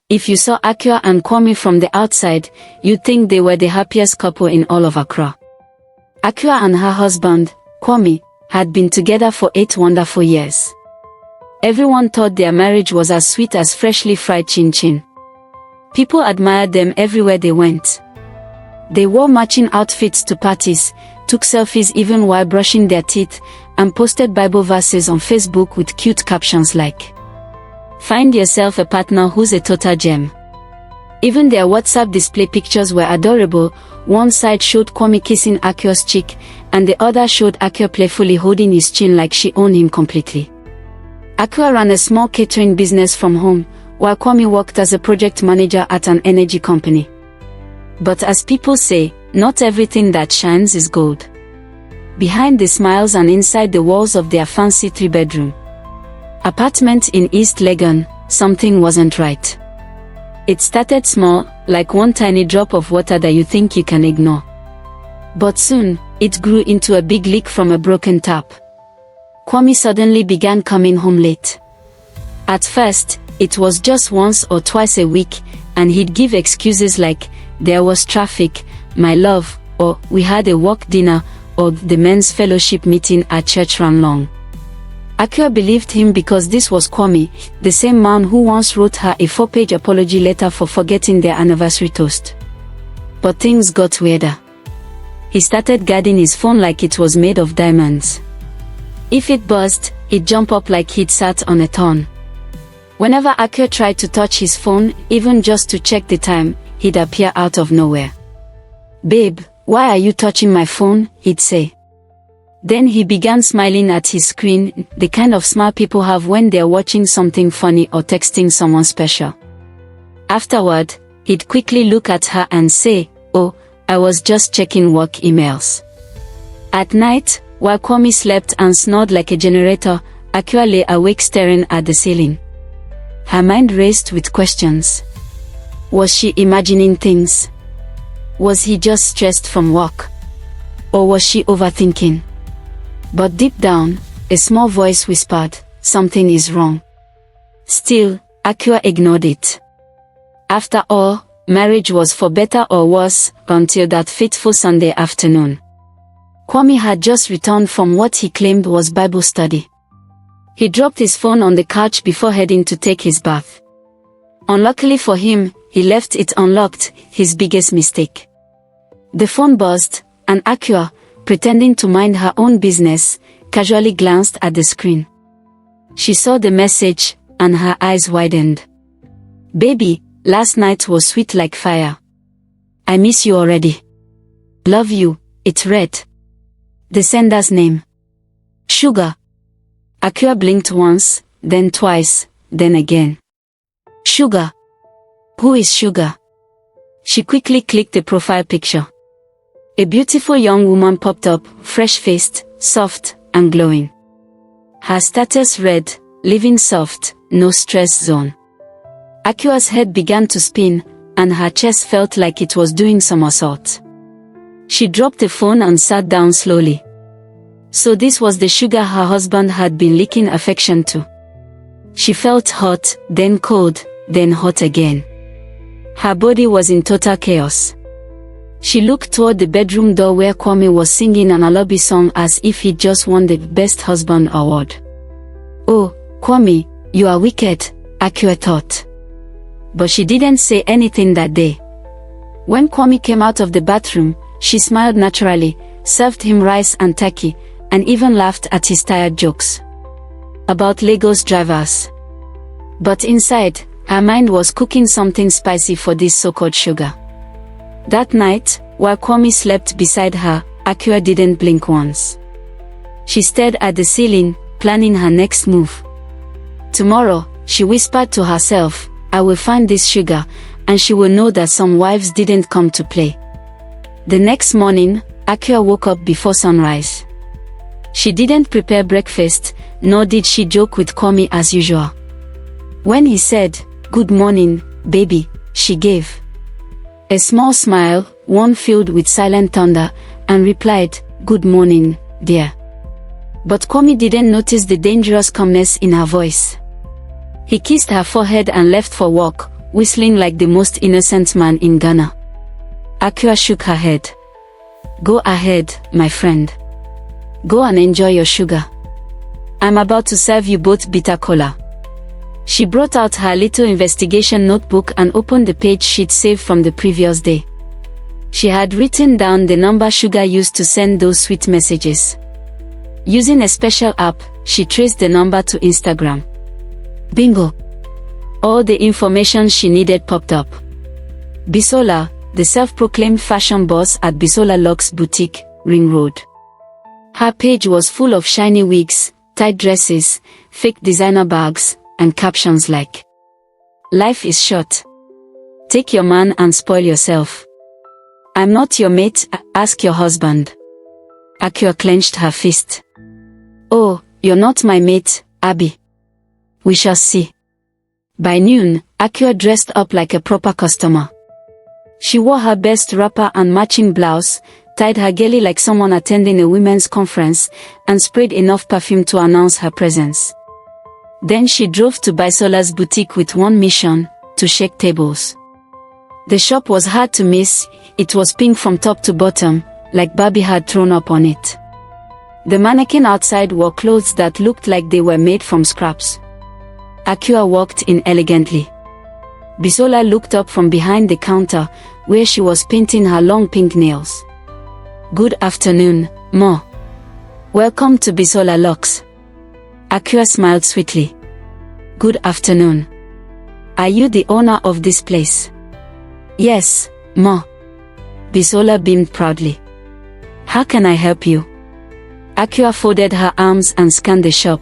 If you saw Akua and Kwame from the outside, you'd think they were the happiest couple in all of Accra. Akua and her husband, Kwame, had been together for 8 wonderful years. Everyone thought their marriage was as sweet as freshly fried chin-chin. People admired them everywhere they went. They wore matching outfits to parties, took selfies even while brushing their teeth, and posted Bible verses on Facebook with cute captions like, "Find yourself a partner who's a total gem." Even their WhatsApp display pictures were adorable. One side showed Kwame kissing Akua's cheek, and the other showed Akua playfully holding his chin like she owned him completely. Akua ran a small catering business from home, while Kwame worked as a project manager at an energy company. But as people say, not everything that shines is gold. Behind the smiles and inside the walls of their fancy 3-bedroom apartment in East Legon, something wasn't right. It started small, like one tiny drop of water that you think you can ignore. But soon, it grew into a big leak from a broken tap. Kwame suddenly began coming home late. At first, it was just once or twice a week, and he'd give excuses like, "There was traffic, my love," or "We had a work dinner," or "The men's fellowship meeting at church ran long." Akua believed him because this was Kwame, the same man who once wrote her a 4-page apology letter for forgetting their anniversary toast. But things got weirder. He started guarding his phone like it was made of diamonds. If it buzzed, he'd jump up like he'd sat on a thorn. Whenever Akua tried to touch his phone, even just to check the time, he'd appear out of nowhere. "Babe, why are you touching my phone?" he'd say. Then he began smiling at his screen, the kind of smile people have when they're watching something funny or texting someone special. Afterward, he'd quickly look at her and say, "Oh, I was just checking work emails." At night, while Kwame slept and snored like a generator, Akua lay awake staring at the ceiling. Her mind raced with questions. Was she imagining things? Was he just stressed from work? Or was she overthinking? But deep down, a small voice whispered, "Something is wrong." Still, Akua ignored it. After all, marriage was for better or worse, until that fateful Sunday afternoon. Kwame had just returned from what he claimed was Bible study. He dropped his phone on the couch before heading to take his bath. Unluckily for him, he left it unlocked, his biggest mistake. The phone buzzed, and Akua, pretending to mind her own business, casually glanced at the screen. She saw the message, and her eyes widened. "Baby, last night was sweet like fire. I miss you already. Love you," it read. The sender's name. Sugar. Akua blinked once, then twice, then again. Sugar. Who is Sugar? She quickly clicked the profile picture. A beautiful young woman popped up, fresh-faced, soft, and glowing. Her status read, "Living soft, no stress zone." Akua's head began to spin, and her chest felt like it was doing somersaults. She dropped the phone and sat down slowly. So this was the Sugar her husband had been leaking affection to. She felt hot, then cold, then hot again. Her body was in total chaos. She looked toward the bedroom door where Kwame was singing an lullaby song as if he'd just won the Best Husband award. "Oh, Kwame, you are wicked," Akua thought. But she didn't say anything that day. When Kwame came out of the bathroom, she smiled naturally, served him rice and turkey, and even laughed at his tired jokes about Lagos drivers. But inside, her mind was cooking something spicy for this so-called Sugar. That night, while Kwame slept beside her, Akua didn't blink once. She stared at the ceiling, planning her next move. Tomorrow, she whispered to herself, "I will find this Sugar, and she will know that some wives didn't come to play." The next morning, Akua woke up before sunrise. She didn't prepare breakfast, nor did she joke with Kwame as usual. When he said, "Good morning, baby," she gave a small smile, one filled with silent thunder, and replied, "Good morning, dear." But Kwame didn't notice the dangerous calmness in her voice. He kissed her forehead and left for work, whistling like the most innocent man in Ghana. Akua shook her head. Go ahead, my friend. Go and enjoy your sugar. I'm about to serve you both bitter cola. She brought out her little investigation notebook and opened the page she'd saved from the previous day. She had written down the number Sugar used to send those sweet messages. Using a special app, she traced the number to Instagram. Bingo! All the information she needed popped up. Bisola, the self-proclaimed fashion boss at Bisola Locks Boutique, Ring Road. Her page was full of shiny wigs, tight dresses, fake designer bags, and captions like, "Life is short. Take your man and spoil yourself. I'm not your mate, ask your husband." Akua clenched her fist. "Oh, you're not my mate, Abby. We shall see." By noon, Akua dressed up like a proper customer. She wore her best wrapper and matching blouse, tied her gelly like someone attending a women's conference, and sprayed enough perfume to announce her presence. Then she drove to Bisola's boutique with one mission, to shake tables. The shop was hard to miss. It was pink from top to bottom, like Barbie had thrown up on it. The mannequin outside wore clothes that looked like they were made from scraps. Akua walked in elegantly. Bisola looked up from behind the counter, where she was painting her long pink nails. "Good afternoon, Ma. Welcome to Bisola Locks." Akua smiled sweetly. "Good afternoon. Are you the owner of this place?" "Yes, Ma." Bisola beamed proudly. "How can I help you?" Akua folded her arms and scanned the shop.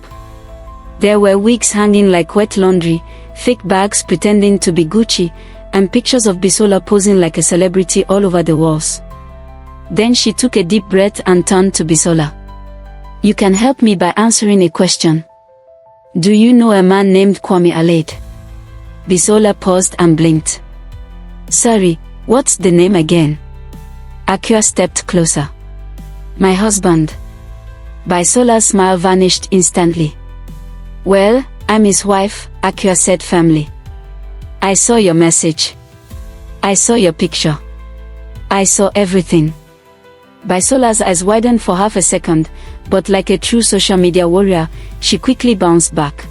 There were wigs hanging like wet laundry, fake bags pretending to be Gucci, and pictures of Bisola posing like a celebrity all over the walls. Then she took a deep breath and turned to Bisola. "You can help me by answering a question. Do you know a man named Kwame Alade?" Bisola paused and blinked. "Sorry, what's the name again?" Akua stepped closer. "My husband." Bisola's smile vanished instantly. "Well, I'm his wife," Akua said firmly. "I saw your message. I saw your picture. I saw everything." Bisola's eyes widened for half a second, but like a true social media warrior, she quickly bounced back.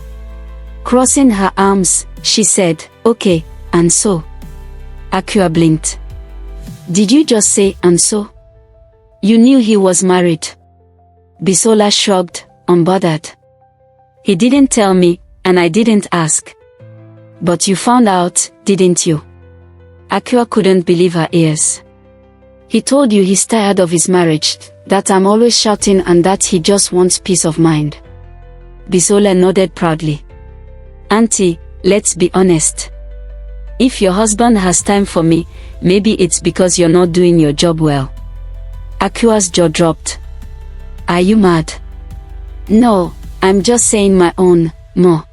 Crossing her arms, she said, "Okay, and so?" Akua blinked. "Did you just say, and so? You knew he was married?" Bisola shrugged, unbothered. "He didn't tell me, and I didn't ask." "But you found out, didn't you?" Akua couldn't believe her ears. "He told you he's tired of his marriage, that I'm always shouting and that he just wants peace of mind." Bisola nodded proudly. "Auntie, let's be honest. If your husband has time for me, maybe it's because you're not doing your job well." Akua's jaw dropped. "Are you mad?" "No, I'm just saying my own, Ma.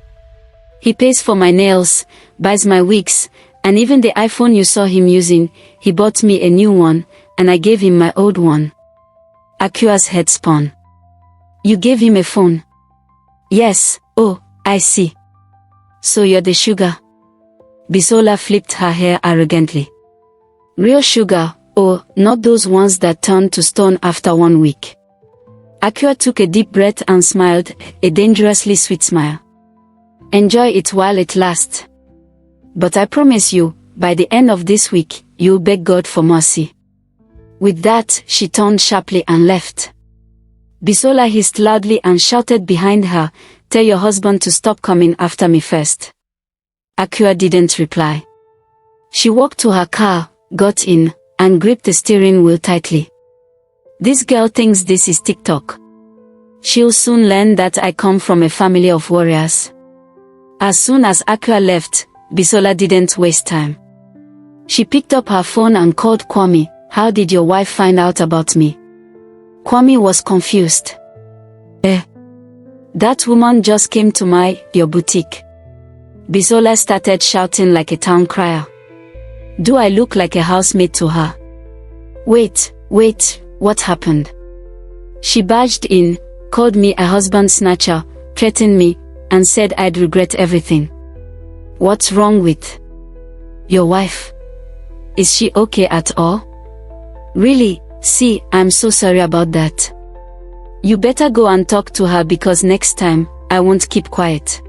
He pays for my nails, buys my wigs, and even the iPhone you saw him using, he bought me a new one, and I gave him my old one." Akua's head spun. "You gave him a phone?" "Yes, oh, I see. So you're the sugar?" Bisola flipped her hair arrogantly. "Real sugar, oh, not those ones that turn to stone after 1 week." Akua took a deep breath and smiled, a dangerously sweet smile. "Enjoy it while it lasts. But I promise you, by the end of this week, you'll beg God for mercy." With that, she turned sharply and left. Bisola hissed loudly and shouted behind her, "Tell your husband to stop coming after me first." Akua didn't reply. She walked to her car, got in, and gripped the steering wheel tightly. "This girl thinks this is TikTok. She'll soon learn that I come from a family of warriors." As soon as Akua left, Bisola didn't waste time. She picked up her phone and called Kwame. "How did your wife find out about me?" Kwame was confused. That woman just came to your boutique." Bisola started shouting like a town crier. "Do I look like a housemaid to her?" Wait, what happened?" "She barged in, called me a husband snatcher, threatened me, and said I'd regret everything." "What's wrong with?" Your wife? Is she okay at all? Really? See, I'm so sorry about that. You better go and talk to her because next time, I won't keep quiet.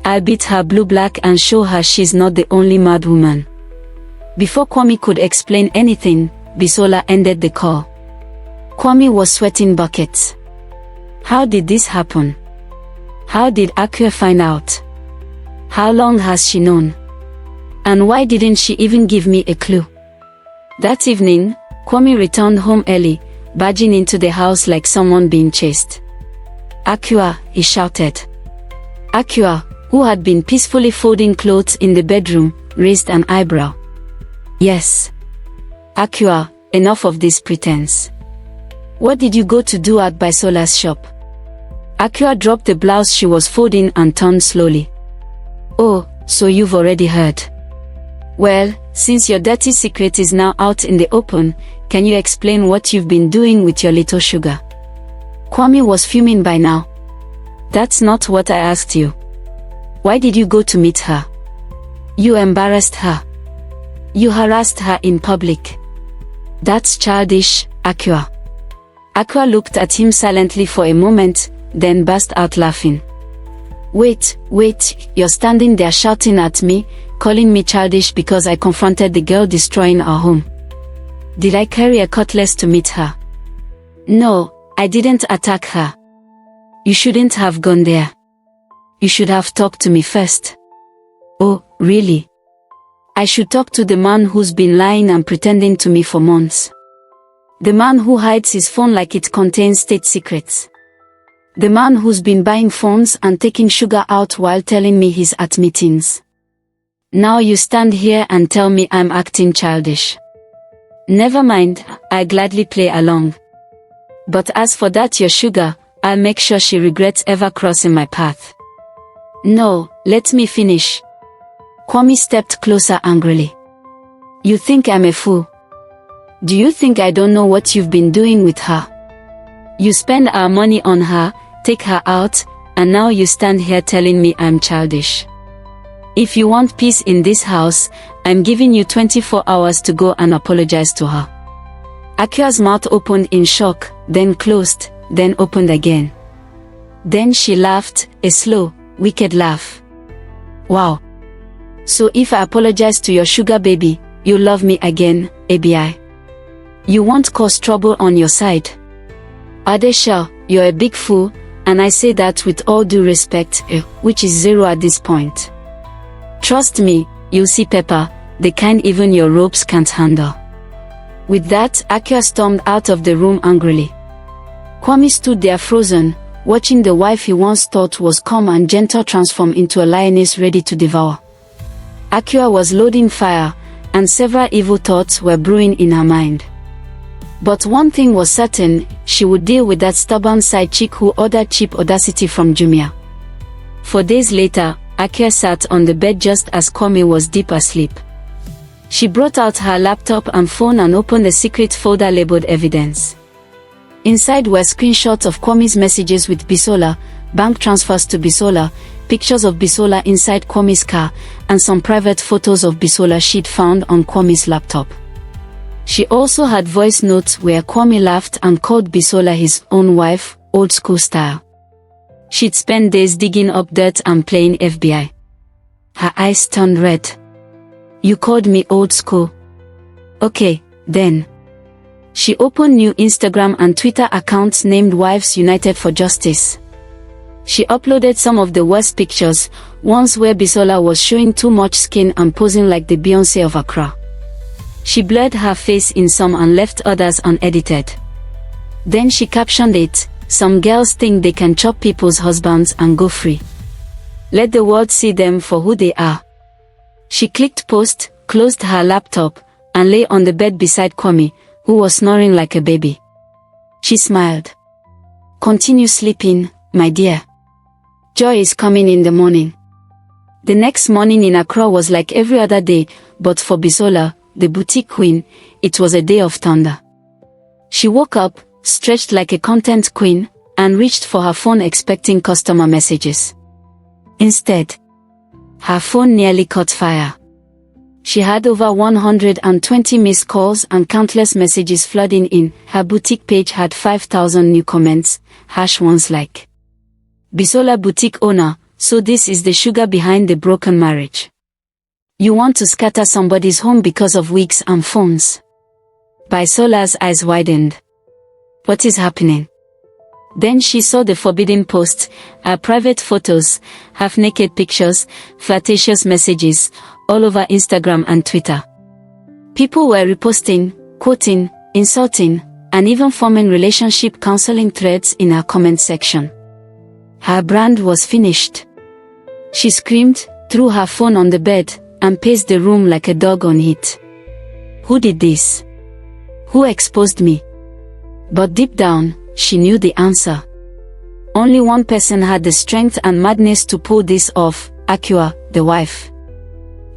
I'll beat her blue-black and show her she's not the only mad woman. Before Kwame could explain anything, Bisola ended the call. Kwame was sweating buckets. How did this happen? How did Akua find out? How long has she known? And why didn't she even give me a clue? That evening, Kwame returned home early, barging into the house like someone being chased. Akua, he shouted. Akua, who had been peacefully folding clothes in the bedroom, raised an eyebrow. Yes. Akua, enough of this pretense. What did you go to do at Bisola's shop? Akua dropped the blouse she was folding and turned slowly. Oh, so you've already heard. Well, since your dirty secret is now out in the open, can you explain what you've been doing with your little sugar? Kwame was fuming by now. That's not what I asked you. Why did you go to meet her? You embarrassed her. You harassed her in public. That's childish, Akua. Akua looked at him silently for a moment, then burst out laughing. Wait, you're standing there shouting at me, calling me childish because I confronted the girl destroying our home. Did I carry a cutlass to meet her? No, I didn't attack her. You shouldn't have gone there. You should have talked to me first. Oh, really? I should talk to the man who's been lying and pretending to me for months. The man who hides his phone like it contains state secrets. The man who's been buying phones and taking sugar out while telling me he's at meetings. Now you stand here and tell me I'm acting childish. Never mind, I'll gladly play along. But as for that your sugar, I'll make sure she regrets ever crossing my path. No, let me finish. Kwame stepped closer angrily. You think I'm a fool? Do you think I don't know what you've been doing with her? You spend our money on her, take her out, and now you stand here telling me I'm childish. If you want peace in this house, I'm giving you 24 hours to go and apologize to her. Akua's mouth opened in shock, then closed, then opened again. Then she laughed, a slow, wicked laugh. Wow. So if I apologize to your sugar baby, you'll love me again, ABI. You won't cause trouble on your side. Adesha, you're a big fool, and I say that with all due respect, which is zero at this point. Trust me, you'll see pepper, the kind even your ropes can't handle. With that, Akua stormed out of the room angrily. Kwame stood there frozen, watching the wife he once thought was calm and gentle transform into a lioness ready to devour. Akua was loading fire, and several evil thoughts were brewing in her mind. But one thing was certain, she would deal with that stubborn side chick who ordered cheap audacity from Jumia. 4 days later, Akua sat on the bed just as Kwame was deep asleep. She brought out her laptop and phone and opened a secret folder labeled evidence. Inside were screenshots of Kwame's messages with Bisola, bank transfers to Bisola, pictures of Bisola inside Kwame's car, and some private photos of Bisola she'd found on Kwame's laptop. She also had voice notes where Kwame laughed and called Bisola his own wife, old school style. She'd spent days digging up dirt and playing FBI. Her eyes turned red. You called me old school? Okay, then. She opened new Instagram and Twitter accounts named Wives United for Justice. She uploaded some of the worst pictures, ones where Bisola was showing too much skin and posing like the Beyoncé of Accra. She blurred her face in some and left others unedited. Then she captioned it, "Some girls think they can chop people's husbands and go free. Let the world see them for who they are." She clicked post, closed her laptop, and lay on the bed beside Kwame, who was snoring like a baby. She smiled. "Continue sleeping, my dear. Joy is coming in the morning." The next morning in Accra was like every other day, but for Bisola, the boutique queen, it was a day of thunder. She woke up, stretched like a content queen, and reached for her phone expecting customer messages. Instead, her phone nearly caught fire. She had over 120 missed calls and countless messages flooding in. Her boutique page had 5,000 new comments, harsh ones like, "Bisola boutique owner, so this is the sugar behind the broken marriage. You want to scatter somebody's home because of wigs and phones." Bisola's eyes widened. What is happening? Then she saw the forbidden posts, her private photos, half-naked pictures, flirtatious messages, all over Instagram and Twitter. People were reposting, quoting, insulting, and even forming relationship counseling threads in her comment section. Her brand was finished. She screamed, threw her phone on the bed, and paced the room like a dog on heat. Who did this? Who exposed me? But deep down, she knew the answer. Only one person had the strength and madness to pull this off, Akua, the wife.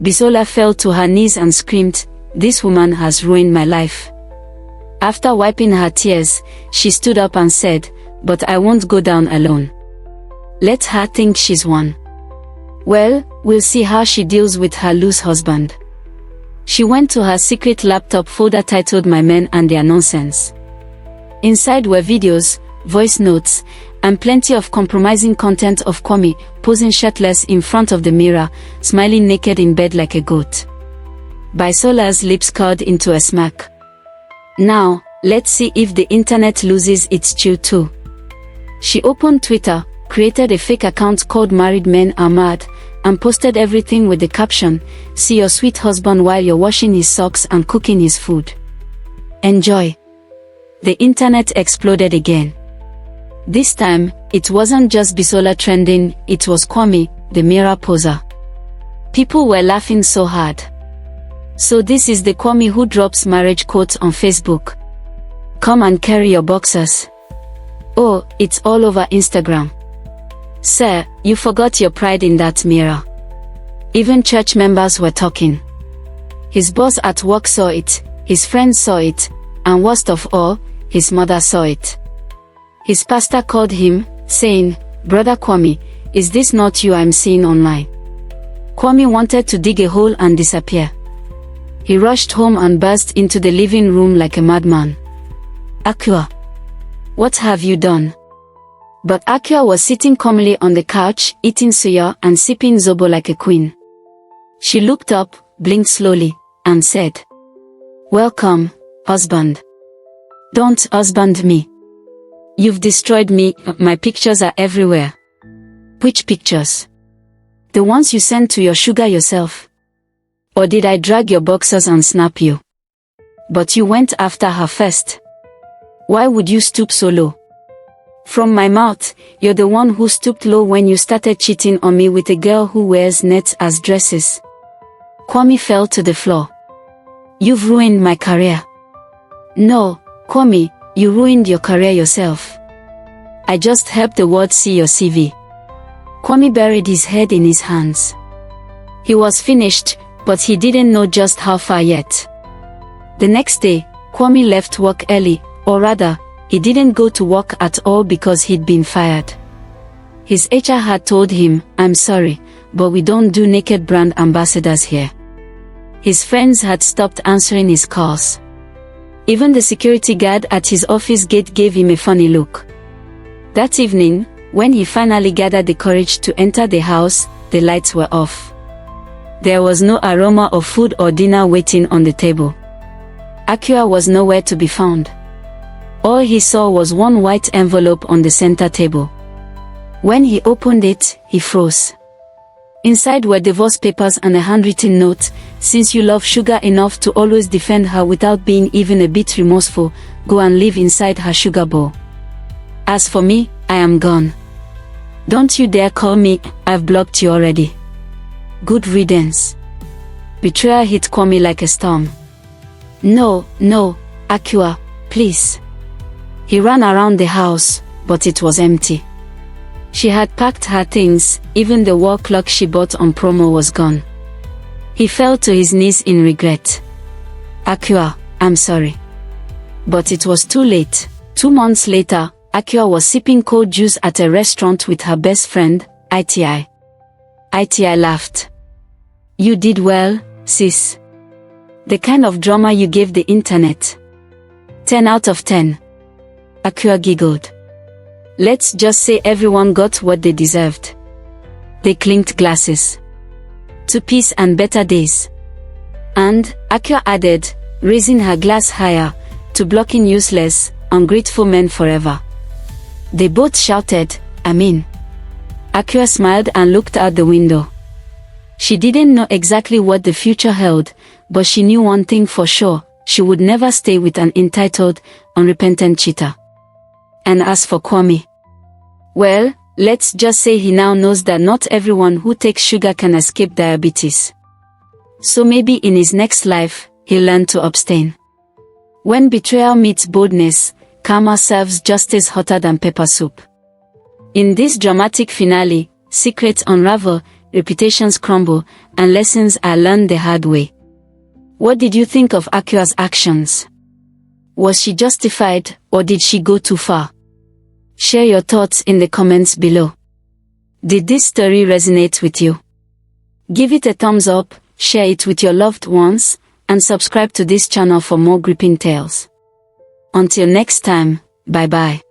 Bisola fell to her knees and screamed, "This woman has ruined my life." After wiping her tears, she stood up and said, "But I won't go down alone. Let her think she's won. Well, we'll see how she deals with her loose husband." She went to her secret laptop folder titled My Men and Their Nonsense. Inside were videos, voice notes, and plenty of compromising content of Kwame, posing shirtless in front of the mirror, smiling naked in bed like a goat. Bisola's lips curled into a smirk. Now, let's see if the internet loses its chill too. She opened Twitter, created a fake account called Married Men Are Mad, and posted everything with the caption, "See your sweet husband while you're washing his socks and cooking his food. Enjoy." The internet exploded again. This time, it wasn't just Bisola trending, it was Kwame, the mirror poser. People were laughing so hard. So this is the Kwame who drops marriage quotes on Facebook. Come and carry your boxers. Oh, it's all over Instagram. Sir, you forgot your pride in that mirror. Even church members were talking. His boss at work saw it, his friends saw it, and worst of all, his mother saw it. His pastor called him, saying, "Brother Kwame, is this not you I'm seeing online?" Kwame wanted to dig a hole and disappear. He rushed home and burst into the living room like a madman. "Akua, what have you done?" But Akua was sitting calmly on the couch, eating suya and sipping zobo like a queen. She looked up, blinked slowly, and said, "Welcome, husband. Don't husband me. You've destroyed me, my pictures are everywhere." "Which pictures? The ones you sent to your sugar yourself? Or did I drag your boxers and snap you? But you went after her first. Why would you stoop so low? From my mouth, you're the one who stooped low when you started cheating on me with a girl who wears nets as dresses." Kwame fell to the floor. "You've ruined my career." "No, Kwame, you ruined your career yourself. I just helped the world see your CV." Kwame buried his head in his hands. He was finished, but he didn't know just how far yet. The next day, Kwame left work early, or rather, he didn't go to work at all because he'd been fired. His HR had told him, "I'm sorry, but we don't do naked brand ambassadors here." His friends had stopped answering his calls. Even the security guard at his office gate gave him a funny look. That evening, when he finally gathered the courage to enter the house, the lights were off. There was no aroma of food or dinner waiting on the table. Akua was nowhere to be found. All he saw was one white envelope on the center table. When he opened it, he froze. Inside were divorce papers and a handwritten note, "Since you love Sugar enough to always defend her without being even a bit remorseful, go and live inside her sugar bowl. As for me, I am gone. Don't you dare call me, I've blocked you already. Good riddance." Betrayal hit Kwame like a storm. No, Akua, please." He ran around the house, but it was empty. She had packed her things, even the wall clock she bought on promo was gone. He fell to his knees in regret. "Akua, I'm sorry." But it was too late. 2 months later, Akua was sipping cold juice at a restaurant with her best friend, ITI. ITI laughed. "You did well, sis. The kind of drama you gave the internet. 10 out of 10. Akua giggled. Let's just say everyone got what they deserved. They clinked glasses. To peace and better days. And, Akua added, raising her glass higher, to blocking useless, ungrateful men forever. They both shouted, Amen. Akua smiled and looked out the window. She didn't know exactly what the future held, but she knew one thing for sure, she would never stay with an entitled, unrepentant cheater. And as for Kwame, well, let's just say he now knows that not everyone who takes sugar can escape diabetes. So maybe in his next life, he'll learn to abstain. When betrayal meets boldness, karma serves justice hotter than pepper soup. In this dramatic finale, secrets unravel, reputations crumble, and lessons are learned the hard way. What did you think of Akua's actions? Was she justified, or did she go too far? Share your thoughts in the comments below. Did this story resonate with you? Give it a thumbs up, share it with your loved ones, and subscribe to this channel for more gripping tales. Until next time, bye bye.